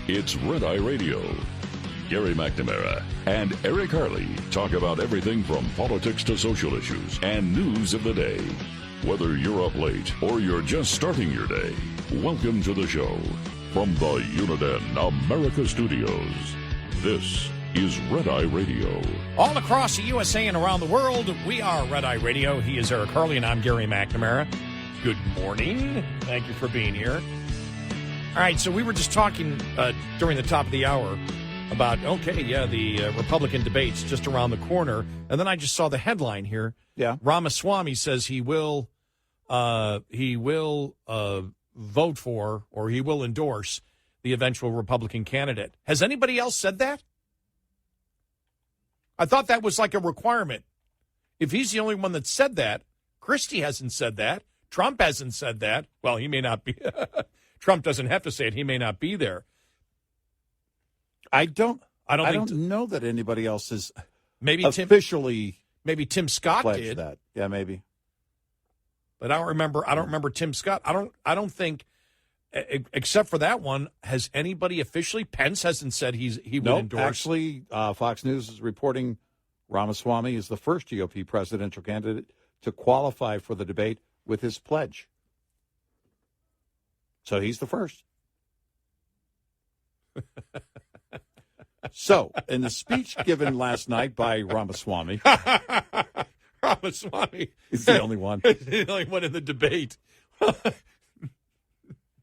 It's Red Eye Radio. Gary McNamara and Eric Harley talk about everything from politics to social issues and news of the day. Whether you're up late or you're just starting your day, welcome to the show. From the Uniden America Studios, this is Red Eye Radio. All across the USA and around the world, we are Red Eye Radio. He is Eric Harley, and I'm Gary McNamara. Good morning. Thank you for being here. All right, so we were just talking during the top of the hour about, the Republican debates just around the corner. And then I just saw the headline here. Yeah. Ramaswamy says he will vote for, or he will endorse the eventual Republican candidate. Has anybody else said that? I thought that was like a requirement. If he's the only one that said that, Christie hasn't said that. Trump hasn't said that. Well, he may not be. Trump doesn't have to say it. He may not be there. I don't think know that anybody else has maybe officially maybe Tim Scott did that. Yeah, maybe. But I don't remember Tim Scott. I don't think, except for that one, has anybody officially? Pence hasn't said he would endorse. Actually, Fox News is reporting Ramaswamy is the first GOP presidential candidate to qualify for the debate with his pledge. So he's the first. So, in the speech given last night by Ramaswamy, Ramaswamy is the only one. He's the only one in the debate.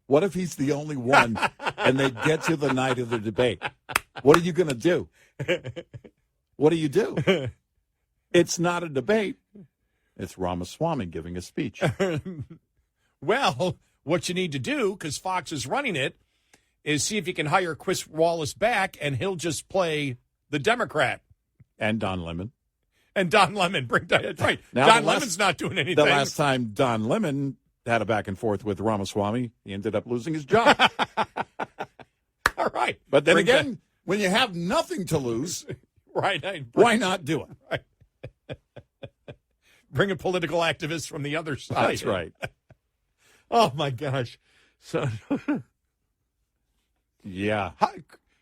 What if he's the only one and they get to the night of the debate? What are you going to do? What do you do? It's not a debate. It's Ramaswamy giving a speech. Well, what you need to do, because Fox is running it, is see if you can hire Chris Wallace back, and he'll just play the Democrat. And Don Lemon. That's right. Now, Don Lemon's not doing anything. The last time Don Lemon had a back and forth with Ramaswamy, he ended up losing his job. All right. But then again, when you have nothing to lose, right? Why not do it? Right. Bring a political activist from the other side. That's right. Oh, my gosh. So, yeah.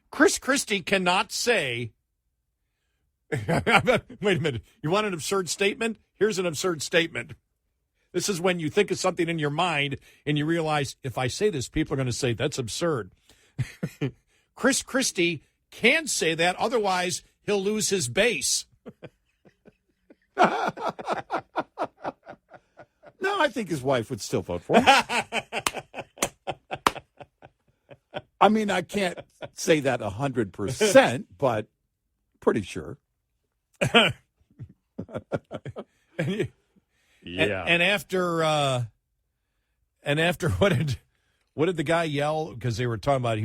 Chris Christie cannot say, wait a minute, you want an absurd statement? Here's an absurd statement. This is when you think of something in your mind and you realize, if I say this, people are going to say, that's absurd. Chris Christie can't say that, otherwise he'll lose his base. No, I think his wife would still vote for him. I mean, I can't say that 100%, but pretty sure. Yeah. And after what did the guy yell? Because they were talking about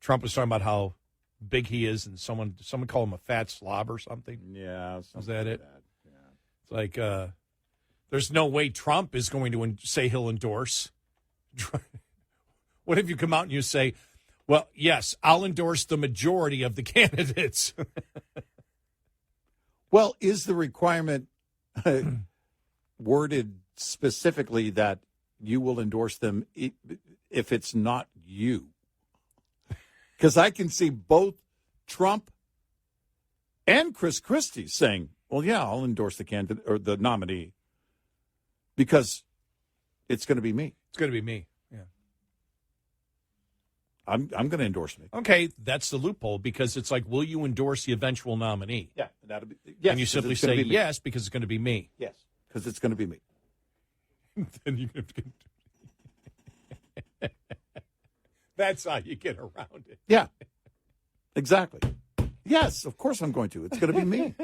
Trump was talking about how big he is, and someone called him a fat slob or something. Yeah, is that it? Yeah. It's like there's no way Trump is going to say he'll endorse. What if you come out and you say, well, yes, I'll endorse the majority of the candidates? Well, is the requirement worded specifically that you will endorse them if it's not you? Because I can see both Trump and Chris Christie saying, well, yeah, I'll endorse the candidate or the nominee because it's going to be me. It's going to be me. Yeah. I'm going to endorse me. Okay, that's the loophole, because it's like, will you endorse the eventual nominee? Yeah, that'll be yes. And you simply say yes because it's going to be me. Yes, because it's going to be me. Then you can. That's how you get around it. Yeah, exactly. Yes, of course I'm going to. It's going to be me.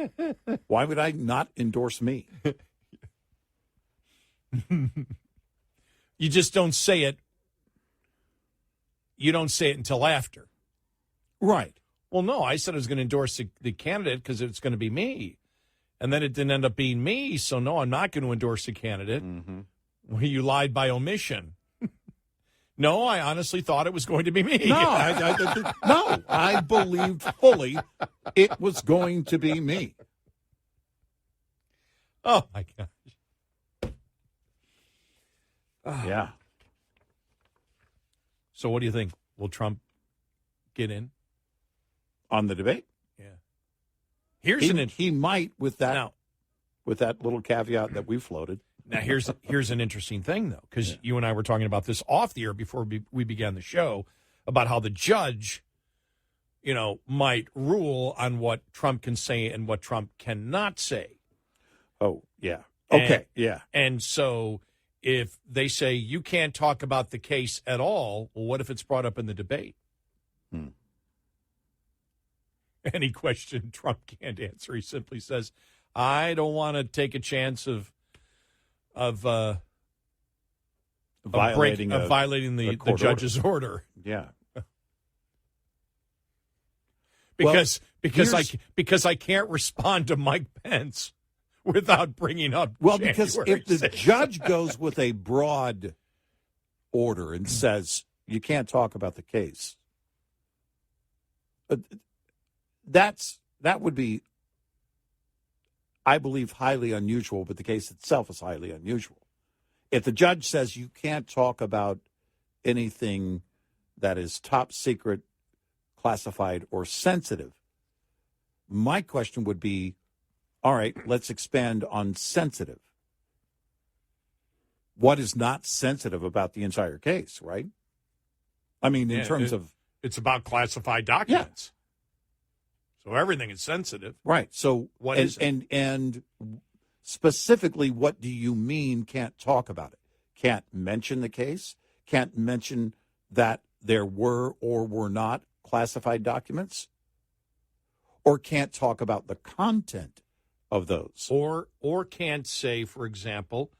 Why would I not endorse me? You just don't say it. You don't say it until after. Right. Well, no, I said I was going to endorse the candidate because it's going to be me. And then it didn't end up being me, so no, I'm not going to endorse the candidate. Mm-hmm. Well, you lied by omission. No, I honestly thought it was going to be me. No, I believed fully it was going to be me. Oh, my gosh. Yeah. So what do you think? Will Trump get in on the debate? Yeah. Here's he might with that now, with that little caveat that we floated. Now, here's an interesting thing, though, because you and I were talking about this off the air before we began the show about how the judge, might rule on what Trump can say and what Trump cannot say. Oh, yeah. Okay, yeah. And so if they say you can't talk about the case at all, well, what if it's brought up in the debate? Any question Trump can't answer. He simply says, I don't want to take a chance of violating the judge's order. Yeah. Because I can't respond to Mike Pence without bringing up because if the judge goes with a broad order and says you can't talk about the case, that would be, I believe, highly unusual, but the case itself is highly unusual. If the judge says you can't talk about anything that is top secret, classified, or sensitive, my question would be, all right, let's expand on sensitive. What is not sensitive about the entire case, right? I mean, in terms of... It's about classified documents. Yeah. So everything is sensitive. Right. So what is it? And specifically, what do you mean can't talk about it? Can't mention the case? Can't mention that there were or were not classified documents? Or can't talk about the content of those? Or can't say, for example,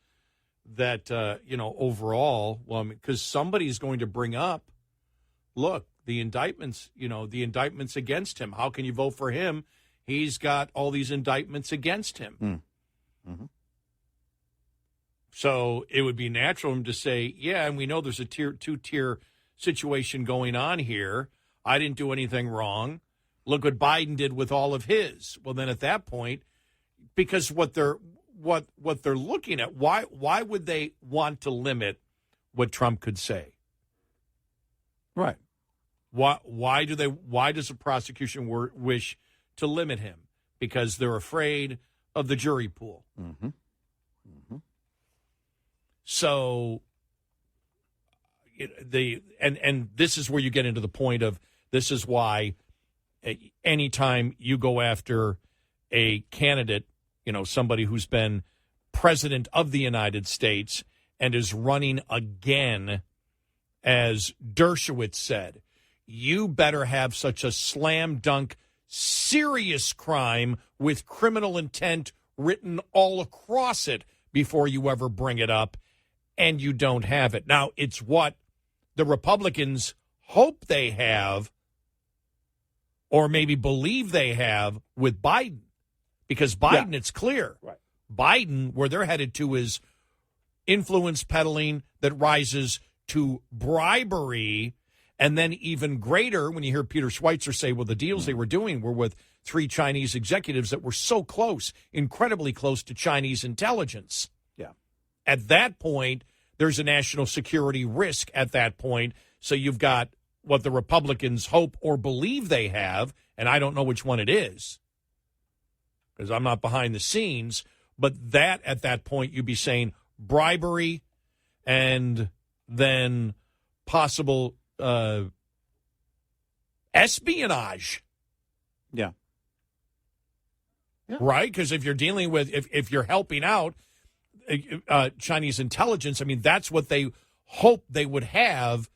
that, overall, because somebody's going to bring up, look, the indictments against him. How can you vote for him? He's got all these indictments against him. Mm-hmm. So it would be natural for him to say, yeah, and we know there's a two-tier situation going on here. I didn't do anything wrong. Look what Biden did with all of his. Well, then at that point, because what they're looking at, why would they want to limit what Trump could say? Right. Why does the prosecution wish to limit him? Because they're afraid of the jury pool. Mm-hmm. Mm-hmm. So and this is where you get into the point of, this is why anytime you go after a candidate, somebody who's been president of the United States and is running again, as Dershowitz said, you better have such a slam dunk, serious crime with criminal intent written all across it before you ever bring it up, and you don't have it. Now, it's what the Republicans hope they have, or maybe believe they have, with Biden. Because Biden, It's clear. Right. Biden, where they're headed to, is influence peddling that rises to bribery. And then even greater, when you hear Peter Schweitzer say, well, the deals they were doing were with 3 Chinese executives that were so close, incredibly close to Chinese intelligence. Yeah. At that point, there's a national security risk at that point. So you've got what the Republicans hope or believe they have, and I don't know which one it is, because I'm not behind the scenes, but that at that point you'd be saying bribery and then possible espionage. Yeah. Right? Because if you're dealing with, if you're helping out Chinese intelligence, I mean, that's what they hope they would have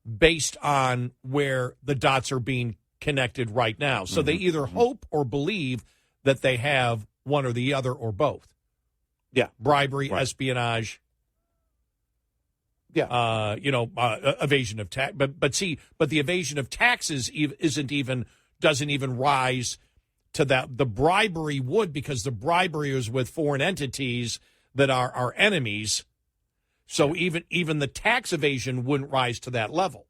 based on where the dots are being connected right now. So they either hope or believe that they have one or the other or both. Yeah. Bribery, right. Espionage. Yeah. Evasion of tax. But the evasion of taxes doesn't even rise to that. The bribery would, because the bribery is with foreign entities that are our enemies. So even the tax evasion wouldn't rise to that level.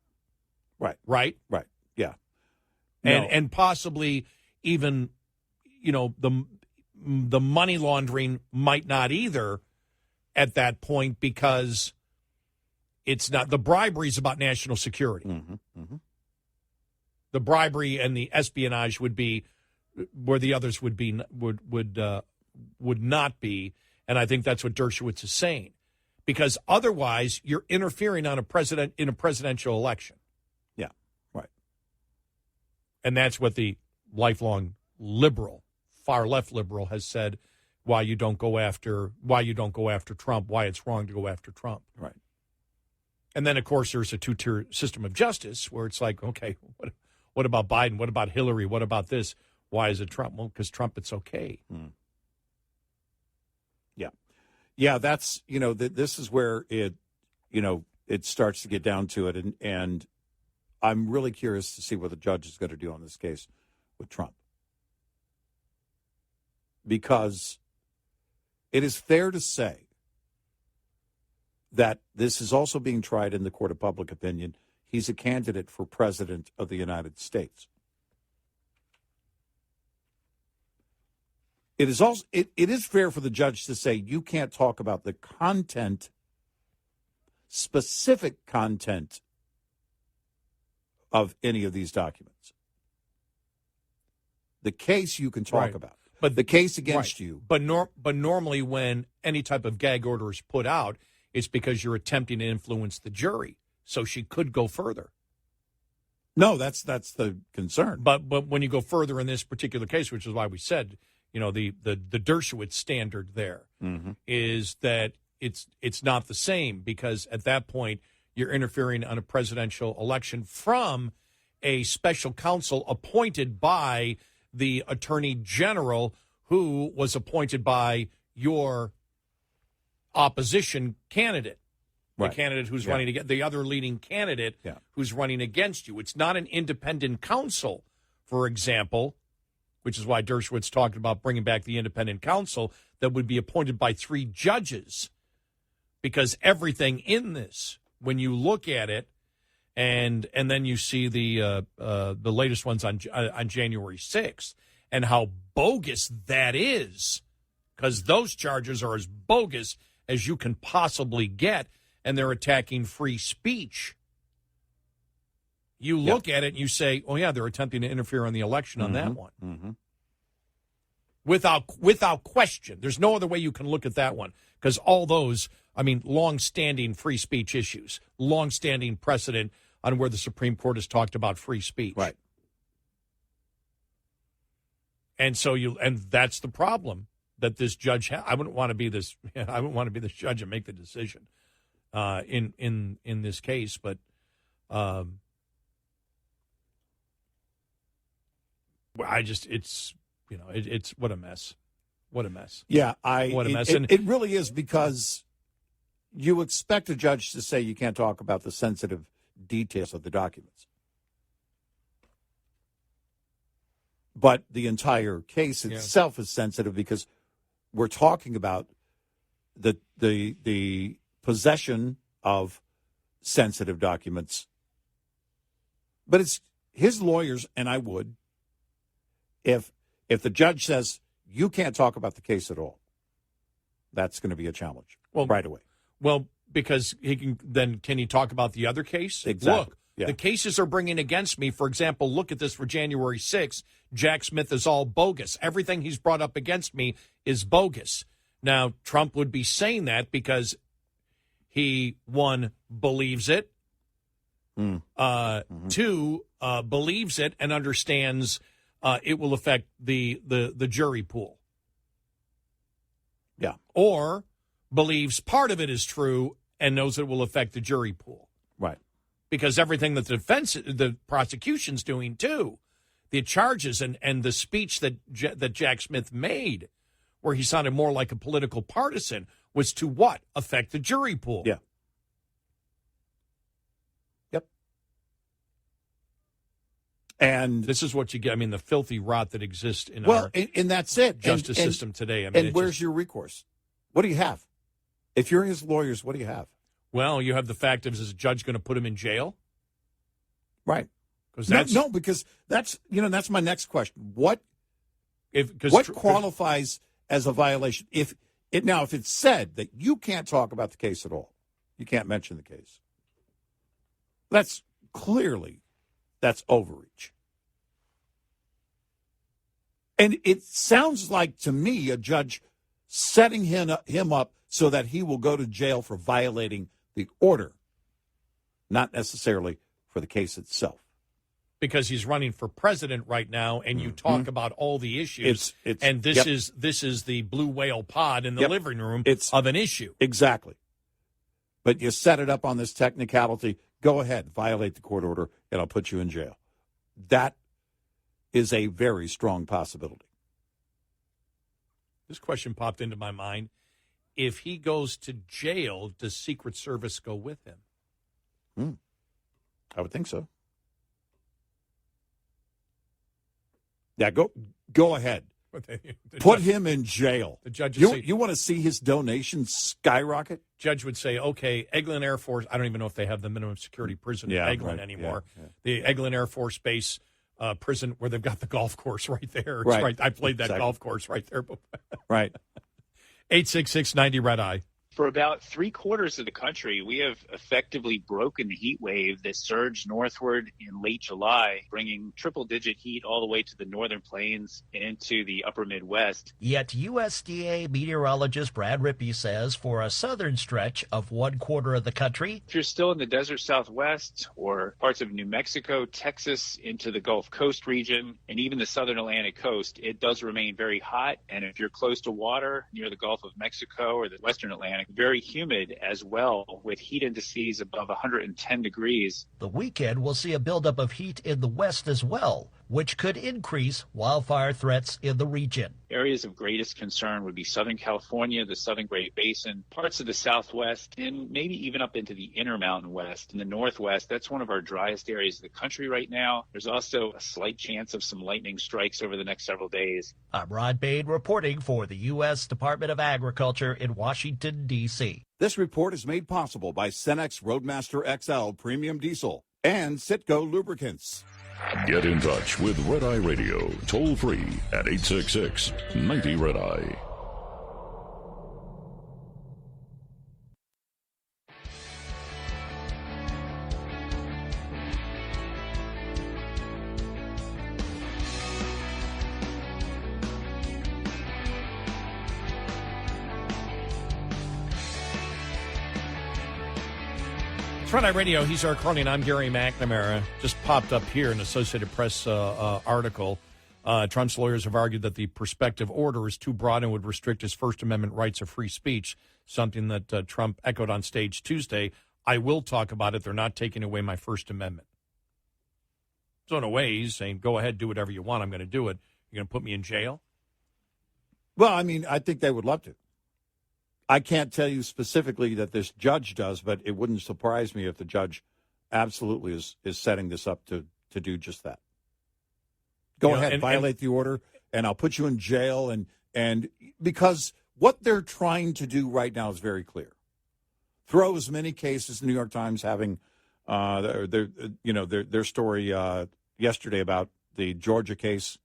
Right. Right? Right. Yeah. And possibly even, the money laundering might not either at that point, because It's not. The bribery is about national security. Mm-hmm. Mm-hmm. The bribery and the espionage would be where the others would not be, and I think that's what Dershowitz is saying, because otherwise you're interfering in a presidential election. Yeah, right. And that's what the lifelong liberal, far left liberal, has said. Why you don't go after Trump? Why it's wrong to go after Trump? Right. And then, of course, there's a two-tier system of justice where it's like, okay, what about Biden? What about Hillary? What about this? Why is it Trump? Well, because Trump, it's okay. Yeah. Yeah, that's, this is where it starts to get down to it. And I'm really curious to see what the judge is going to do on this case with Trump. Because it is fair to say that this is also being tried in the court of public opinion. He's a candidate for president of the United States. It is also it is fair for the judge to say you can't talk about the content, specific content of any of these documents. The case you can talk about, but the case against you. But normally when any type of gag order is put out, it's because you're attempting to influence the jury. So she could go further. No, that's the concern. But when you go further in this particular case, which is why we said, the Dershowitz standard there is that it's not the same, because at that point you're interfering on a presidential election from a special counsel appointed by the attorney general, who was appointed by your opposition candidate, the candidate who's running against the other leading candidate who's running against you. It's not an independent counsel, for example, which is why Dershowitz talked about bringing back the independent counsel that would be appointed by 3 judges, because everything in this, when you look at it, and then you see the latest ones on January 6th and how bogus that is, because those charges are as bogus as you can possibly get, and they're attacking free speech. You look at it and you say, oh, yeah, they're attempting to interfere on the election on that one. Mm-hmm. Without question. There's no other way you can look at that one, because all those, long-standing free speech issues, long-standing precedent on where the Supreme Court has talked about free speech. Right. And so that's the problem that this judge I wouldn't want to be this judge and make the decision in this case, but it's what a mess. What a mess. Yeah, what a mess. It really is, because you expect a judge to say you can't talk about the sensitive details of the documents. But the entire case itself is sensitive, because we're talking about the possession of sensitive documents. But it's his lawyers, and I would, if the judge says you can't talk about the case at all, that's going to be a challenge right away. Well, because can he talk about the other case? Exactly. Look, the cases are bringing against me. For example, look at this for January 6th. Jack Smith is all bogus. Everything he's brought up against me is bogus. Now, Trump would be saying that because he, 1, believes it, 2, believes it and understands it will affect the jury pool. Yeah. Or believes part of it is true and knows it will affect the jury pool. Right. Because everything that the prosecution's doing too, the charges and the speech that Jack Smith made, where he sounded more like a political partisan, was to what? Affect the jury pool. Yeah. Yep. And this is what you get. The filthy rot that exists in and that's it. Justice system today. And where's your recourse? What do you have? If you're his lawyers, what do you have? Well, you have the fact of, is a judge going to put him in jail? Right. Because that's my next question. What qualifies as a violation? If it's said that you can't talk about the case at all, you can't mention the case, That's overreach. And it sounds like to me a judge setting him up so that he will go to jail for violating the order, not necessarily for the case itself. Because he's running for president right now, and you talk about all the issues, and this is the blue whale pod in the living room of an issue. Exactly. But you set it up on this technicality, go ahead, violate the court order, and I'll put you in jail. That is a very strong possibility. This question popped into my mind. If he goes to jail, does Secret Service go with him? I would think so. Yeah, go ahead. Put him in jail. The judge you want to see his donations skyrocket? Judge would say, okay, Eglin Air Force, I don't even know if they have the minimum security prison in Eglin anymore. Yeah. The Eglin Air Force Base prison where they've got the golf course right there. It's right. I played that golf course right there. Right. 866-90-RED-EYE. For about 3/4 of the country, we have effectively broken the heat wave that surged northward in late July, bringing triple-digit heat all the way to the northern plains and into the upper Midwest. Yet USDA meteorologist Brad Rippey says for a southern stretch of 1/4 of the country, if you're still in the desert Southwest or parts of New Mexico, Texas, into the Gulf Coast region, and even the southern Atlantic coast, it does remain very hot. And if you're close to water near the Gulf of Mexico or the western Atlantic, very humid as well, with heat indices above 110 degrees. The weekend will see a buildup of heat in the west as well, which could increase wildfire threats in the region. Areas of greatest concern would be Southern California, the Southern Great Basin, parts of the Southwest, and maybe even up into the Intermountain West. In the Northwest, that's one of our driest areas of the country right now. There's also a slight chance of some lightning strikes over the next several days. I'm Rod Bain reporting for the U.S. Department of Agriculture in Washington, D.C. This report is made possible by Cenex Roadmaster XL Premium Diesel and Citgo Lubricants. Get in touch with Red Eye Radio, toll free at 866-90-RED-EYE. Red Eye Radio, he's Eric Carly, and I'm Gary McNamara. Just popped up here in Associated Press article. Trump's lawyers have argued that the prospective order is too broad and would restrict his First Amendment rights of free speech, something that Trump echoed on stage Tuesday. I will talk about it. They're not taking away my First Amendment. So in a way, he's saying, go ahead, do whatever you want. I'm going to do it. You're going to put me in jail? Well, I mean, I think they would love to. I can't tell you specifically that this judge does, but it wouldn't surprise me if the judge absolutely is setting this up to do just that. Go ahead, violate the order, and I'll put you in jail. And because what they're trying to do right now is very clear. Throw as many cases, the New York Times having their story yesterday about the Georgia case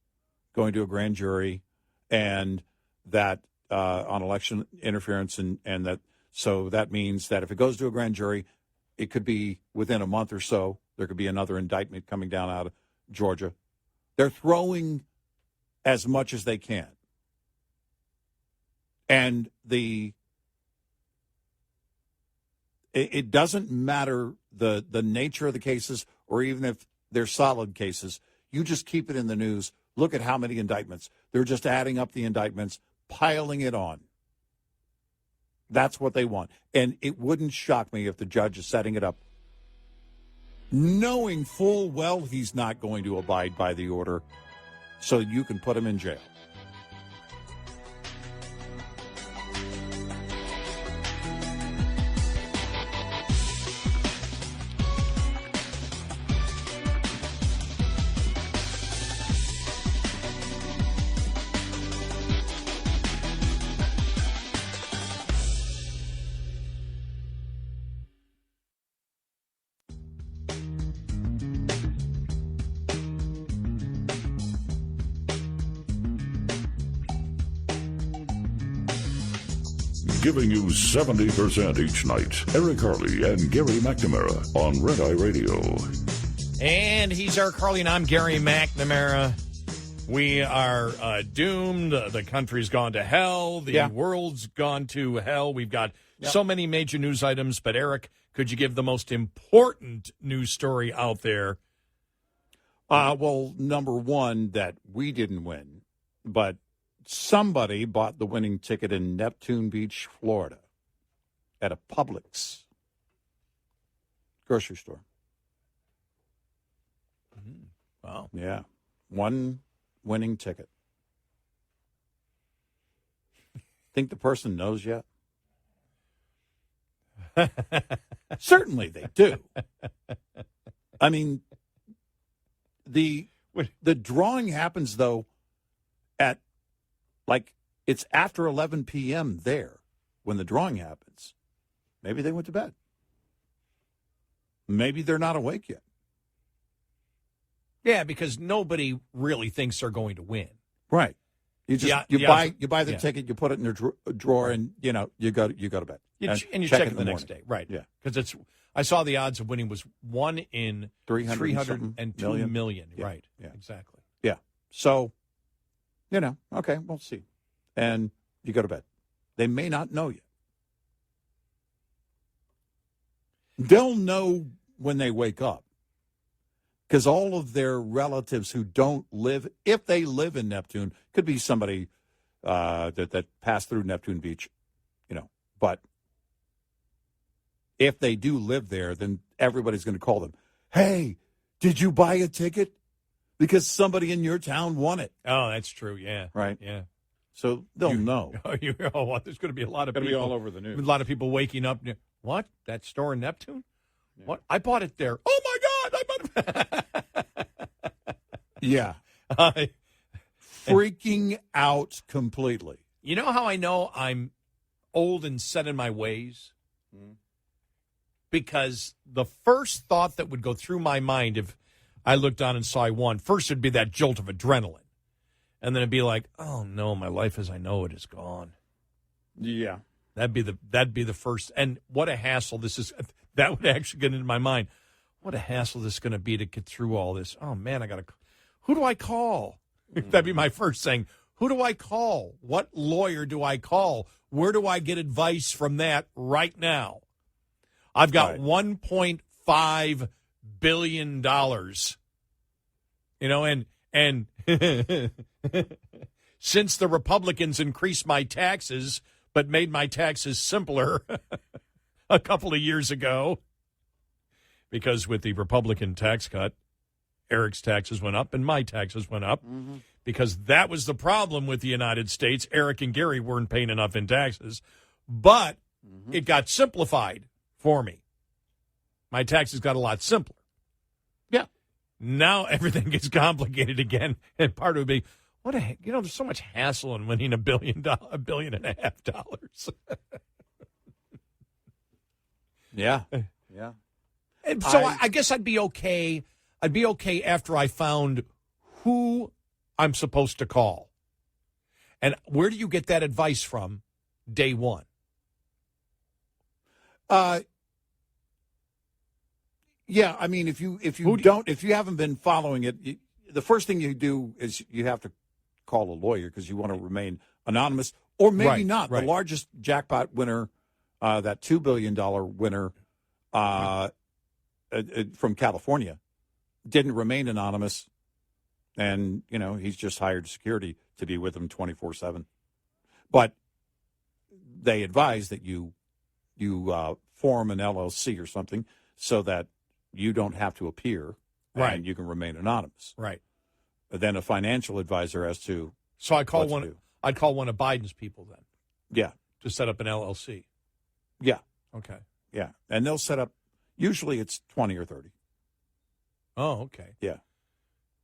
going to a grand jury, and that on election interference, and that so that means that if it goes to a grand jury, it could be within a month or so. There could be another indictment coming down out of Georgia. They're throwing as much as they can. And it doesn't matter the nature of the cases, or even if they're solid cases. You just keep it in the news. Look at how many indictments. They're just adding up the indictments, piling it on. That's what they want. And it wouldn't shock me if the judge is setting it up, knowing full well he's not going to abide by the order, so you can put him in jail. giving you 70% each night. Eric Harley and Gary McNamara on Red Eye Radio. And he's Eric Harley, and I'm Gary McNamara. We are doomed. The country's gone to hell. The world's gone to hell. We've got so many major news items. But, Eric, could you give the most important news story out there? Well, number one, that we didn't win, but somebody bought the winning ticket in Neptune Beach, Florida, at a Publix grocery store. Wow. Yeah. One winning ticket. Think the person knows yet? Certainly they do. I mean, the drawing happens, though, at, like, it's after 11 p.m. there when the drawing happens. Maybe they went to bed. Maybe they're not awake yet. Yeah, because nobody really thinks they're going to win. Right. You buy the ticket, you put it in your drawer, and you go to bed. You check it the next day, right? Yeah, because I saw the odds of winning was 1 in 302 million. Yeah. Right? Yeah, exactly. Yeah. So, okay, we'll see, and you go to bed. They may not know yet. They'll know when they wake up. Because all of their relatives who don't live, if they live in Neptune, could be somebody that passed through Neptune Beach, But if they do live there, then everybody's going to call them. Hey, did you buy a ticket? Because somebody in your town won it. Oh, that's true. Yeah. Right. Yeah. So they'll know. Well, there's going to be a lot of people. Be all over the news. A lot of people waking up. What? That store in Neptune? Yeah. What? I bought it there. Oh my God! Yeah. Freaking out completely. You know how I know I'm old and set in my ways? Because the first thought that would go through my mind if I looked down and saw I won, first it'd be that jolt of adrenaline. And then it'd be like, oh no, my life as I know it is gone. Yeah. That'd be the first. And what a hassle this is. That would actually get into my mind. What a hassle this is going to be to get through all this. Oh, man, who do I call? That'd be my first thing. Who do I call? What lawyer do I call? Where do I get advice from that right now? I've got $1.5 billion, and since the Republicans increased my taxes but made my taxes simpler a couple of years ago, because with the Republican tax cut, Eric's taxes went up and my taxes went up, because that was the problem with the United States. Eric and Gary weren't paying enough in taxes, but it got simplified for me. My taxes got a lot simpler. Yeah. Now everything gets complicated again, and part of it would be, there's so much hassle in winning $1.5 billion. Yeah. Yeah. And so I guess I'd be okay. I'd be okay after I found who I'm supposed to call. And where do you get that advice from day one? Yeah, I mean, if you haven't been following it, the first thing you do is you have to call a lawyer because you want to remain anonymous, or maybe not. Right. The largest jackpot winner, that $2 billion winner from California, didn't remain anonymous, and he's just hired security to be with him 24/7. But they advise that you form an LLC or something so that you don't have to appear, and you can remain anonymous. Right. But then a financial advisor as to. So I'd call one of Biden's people then. Yeah. To set up an LLC. Yeah. Okay. Yeah, and they'll set up. Usually it's 20 or 30. Oh, okay. Yeah.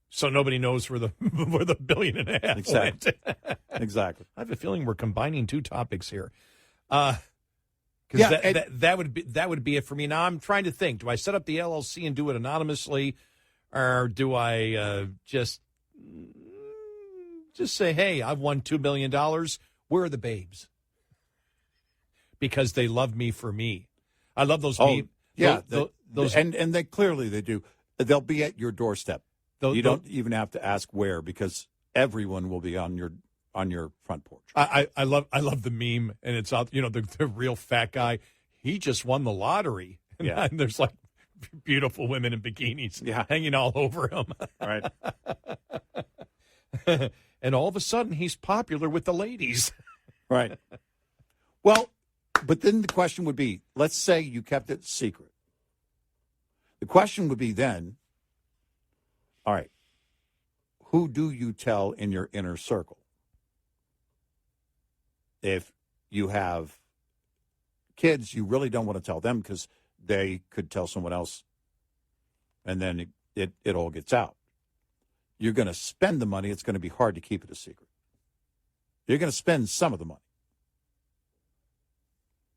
So nobody knows where the $1.5 billion exactly. went. Exactly. I have a feeling we're combining two topics here. Because that would be it for me. Now I'm trying to think: do I set up the LLC and do it anonymously, or do I just say, "Hey, I've won $2 billion. Where are the babes?" because they love me for me. I love those. Yeah, those and they clearly they do. They'll be at your doorstep. You don't even have to ask where, because everyone will be on your front porch. I love the meme, and it's out. The real fat guy. He just won the lottery. Yeah, and there's like beautiful women in bikinis hanging all over him. Right. And all of a sudden, he's popular with the ladies. Right. Well, but then the question would be, let's say you kept it secret. The question would be then, all right, who do you tell in your inner circle? If you have kids, you really don't want to tell them because they could tell someone else, and then it all gets out. You're going to spend the money. It's going to be hard to keep it a secret. You're going to spend some of the money.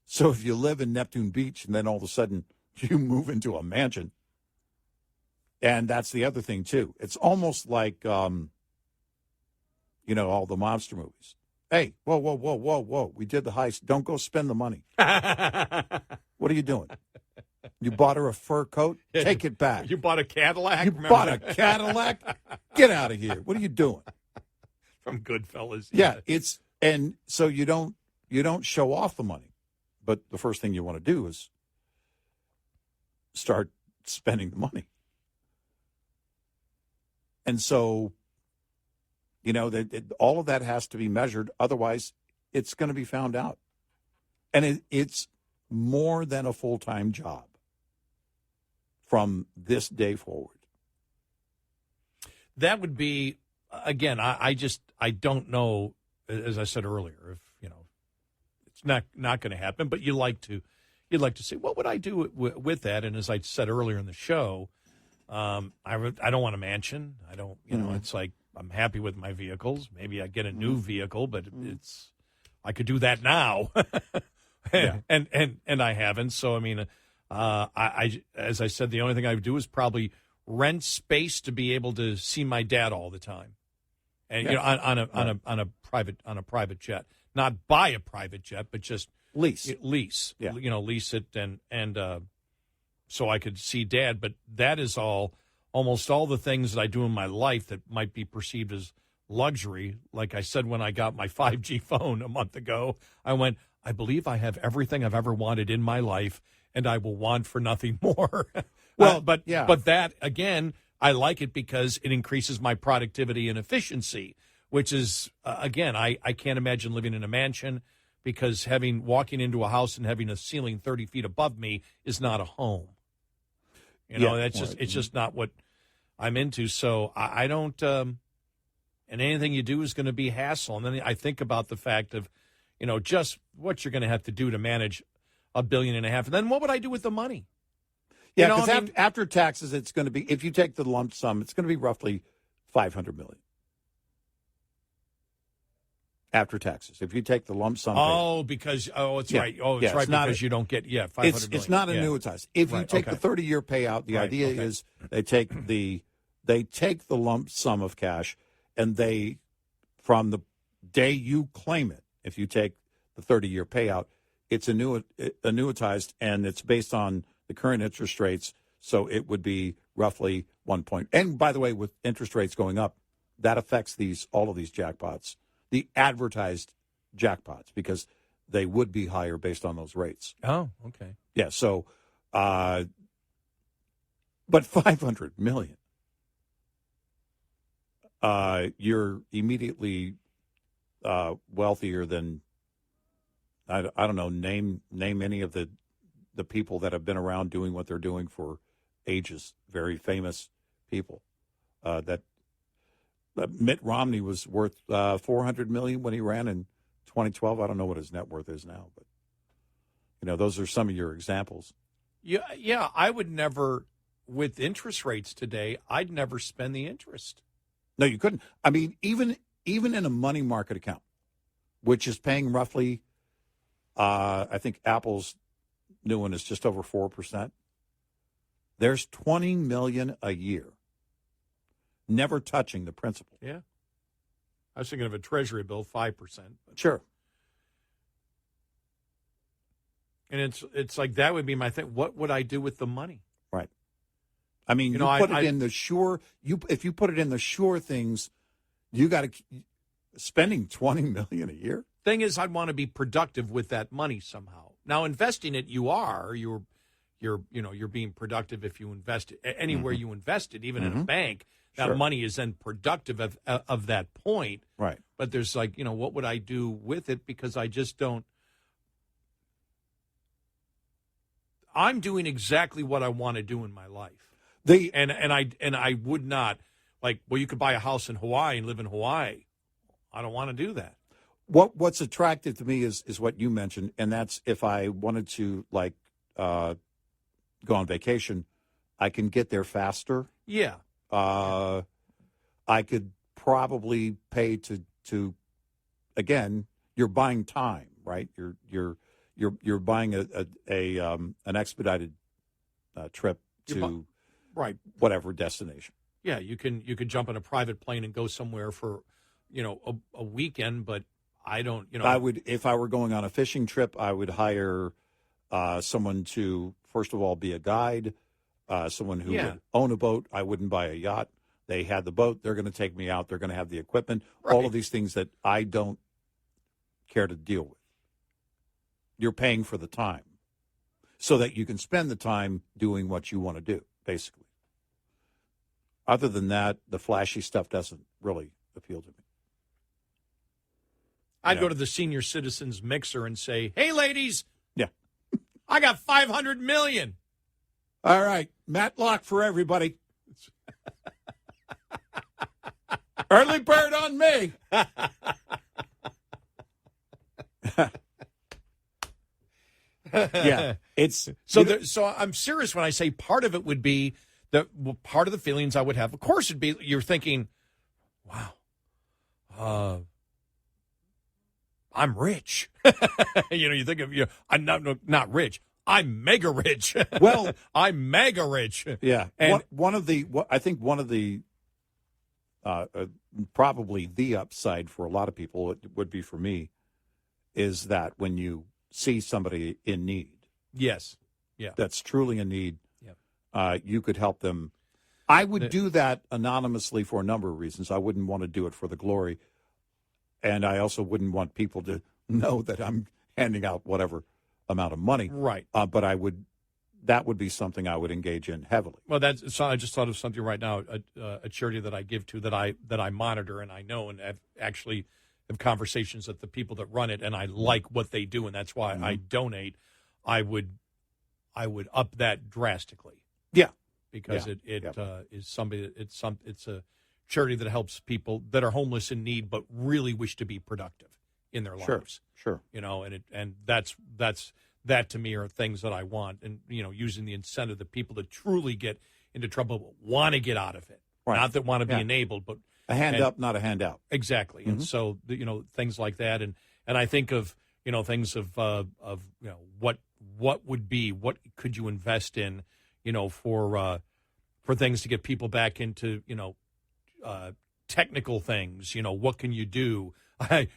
So if you live in Neptune Beach and then all of a sudden you move into a mansion, and that's the other thing, too. It's almost like, all the monster movies. Hey, whoa. We did the heist. Don't go spend the money. What are you doing? You bought her a fur coat? Take it back. You bought a Cadillac? You bought a Cadillac? Get out of here. What are you doing? From Goodfellas. Yeah, and so you don't show off the money. But the first thing you want to do is start spending the money. And so, all of that has to be measured. Otherwise, it's going to be found out. And it's more than a full-time job from this day forward. That would be, again, I don't know, as I said earlier, if, it's not going to happen, but you'd like to say, what would I do with that? And as I said earlier in the show, I don't want a mansion. I don't, it's like, I'm happy with my vehicles. Maybe I get a new vehicle, but I could do that now. and I haven't. So, I mean, I as I said, the only thing I would do is probably rent space to be able to see my dad all the time. And, on a private jet, not buy a private jet, but just lease, lease it. And so I could see Dad, but that is almost all the things that I do in my life that might be perceived as luxury. Like I said, when I got my 5G phone a month ago, I went, I believe I have everything I've ever wanted in my life, and I will want for nothing more. Well, but that, again, I like it because it increases my productivity and efficiency, which is, again, I can't imagine living in a mansion, because walking into a house and having a ceiling 30 feet above me is not a home. It's just not what I'm into. So I don't, and anything you do is going to be hassle. And then I think about the fact of, just what you're going to have to do to manage $1.5 billion. And then what would I do with the money? Yeah, because after taxes, it's going to be, if you take the lump sum, it's going to be roughly $500 million. After taxes, if you take the lump sum. It's right. Oh, it's right, because you don't get, $500 million. It's not annuitized. If you take the 30-year payout, the idea is they take the lump sum of cash, and from the day you claim it, if you take the 30-year payout, it's annuitized, and it's based on the current interest rates, so it would be roughly 1 point. And by the way, with interest rates going up, that affects all of these jackpots, the advertised jackpots, because they would be higher based on those rates. Oh, okay. Yeah, so, but $500 million, you're immediately wealthier than, I don't know, name any of the people that have been around doing what they're doing for ages, very famous people. That Mitt Romney was worth $400 million when he ran in 2012. I don't know what his net worth is now, but those are some of your examples. Yeah, I would never, with interest rates today, I'd never spend the interest. No, you couldn't. I mean, even in a money market account, which is paying roughly, I think Apple's new one is just over 4%. There's $20 million a year, never touching the principal. Yeah. I was thinking of a Treasury bill, 5%. Sure. And it's like that would be my thing. What would I do with the money? Right. I mean, You you, know, put I- it in the sure. If you put it in the sure things, you got to spending $20 million a year. Thing is, I'd want to be productive with that money somehow. Now, investing it, you're being productive if you invest it anywhere you invest it, even in a bank. That Sure. money is then productive of that point. Right. But there's like, what would I do with it? Because I just don't. I'm doing exactly what I want to do in my life. And I would not, like, well, you could buy a house in Hawaii and live in Hawaii. I don't want to do that. What's attractive to me is what you mentioned, and that's if I wanted to go on vacation, I can get there faster. Yeah. I could probably pay to again, you're buying time, right? You're buying an expedited trip to right whatever destination. Yeah, you could jump on a private plane and go somewhere for, a weekend, but I don't, I would, if I were going on a fishing trip, I would hire someone to, first of all, be a guide, someone who would own a boat. I wouldn't buy a yacht. They had the boat. They're going to take me out. They're going to have the equipment. Right. All of these things that I don't care to deal with. You're paying for the time so that you can spend the time doing what you want to do, basically. Other than that, the flashy stuff doesn't really appeal to me. I'd go to the senior citizens mixer and say, "Hey, ladies, yeah, I got $500 million." All right, Matlock for everybody. Early bird on me. Yeah, it's so I'm serious when I say part of it would be part of the feelings I would have. Of course, it'd be you're thinking, "Wow, I'm rich." You think of I'm not rich. I'm mega rich. Well, I'm mega rich. Yeah, and I think one of the probably the upside for a lot of people, it would be for me, is that when you see somebody in need, yes, yeah, that's truly in need, yeah, you could help them. I would do that anonymously for a number of reasons. I wouldn't want to do it for the glory, and I also wouldn't want people to know that I'm handing out whatever amount of money. Right. But that would be something I would engage in heavily. Well, I just thought of something right now. A charity that I give to that I monitor and I know and have conversations with the people that run it, and I like what they do, and that's why I donate. I would up that drastically. Yeah, because it is somebody. It's a charity that helps people that are homeless in need but really wish to be productive in their lives. Sure. And that to me are things that I want, and using the incentive that people that truly get into trouble but want to get out of it, not that want to be enabled, but a hand up, not a handout. Exactly. And so things like that, and I think of things of what could you invest in for things to get people back into technical things. What can you do? I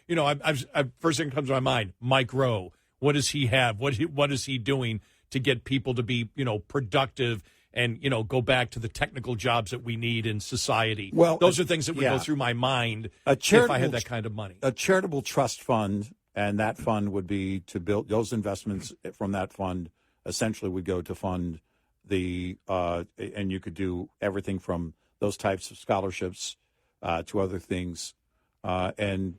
first thing that comes to my mind, Mike Rowe. What does he have? What is he doing to get people to be, productive and, go back to the technical jobs that we need in society? Well, those are things that would go through my mind if I had that kind of money. A charitable trust fund, and that fund would be to build those investments from that fund. Essentially, would go to fund the and you could do everything from those types of scholarships to other things, and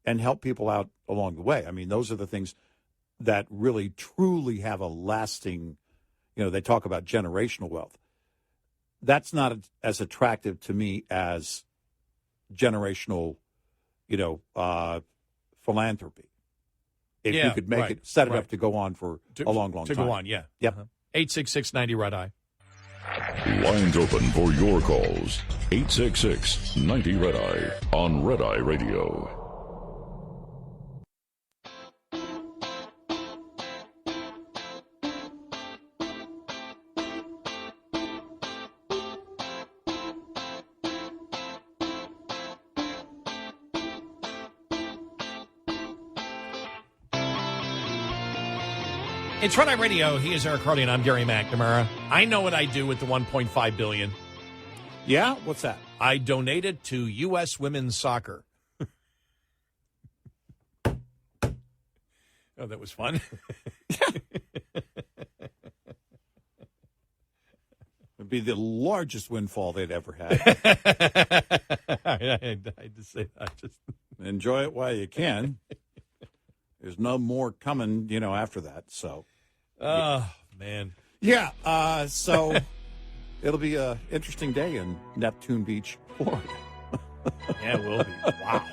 help people out along the way. I mean, those are the things that really truly have a lasting, they talk about generational wealth. That's not as attractive to me as generational, philanthropy. If you could make it, set it up to go on for a long, long time. To go on, yeah. Yep. 866-90 Red Eye. Lines open for your calls. 866-90 Red Eye on Red Eye Radio. It's Red Eye Radio. He is Eric Harley, and I'm Gary McNamara. I know what I do with the $1.5 billion. Yeah? What's that? I donate it to U.S. women's soccer. Oh, that was fun. It'd be the largest windfall they'd ever had. I just say that. Enjoy it while you can. There's no more coming, after that. So, oh, man. Yeah. So it'll be an interesting day in Neptune Beach, Florida. Yeah, it will be. Wow.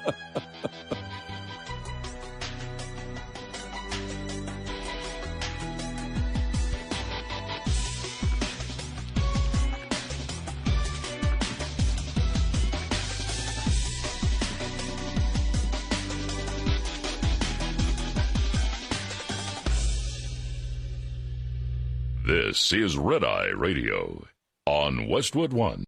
This is Red Eye Radio on Westwood One.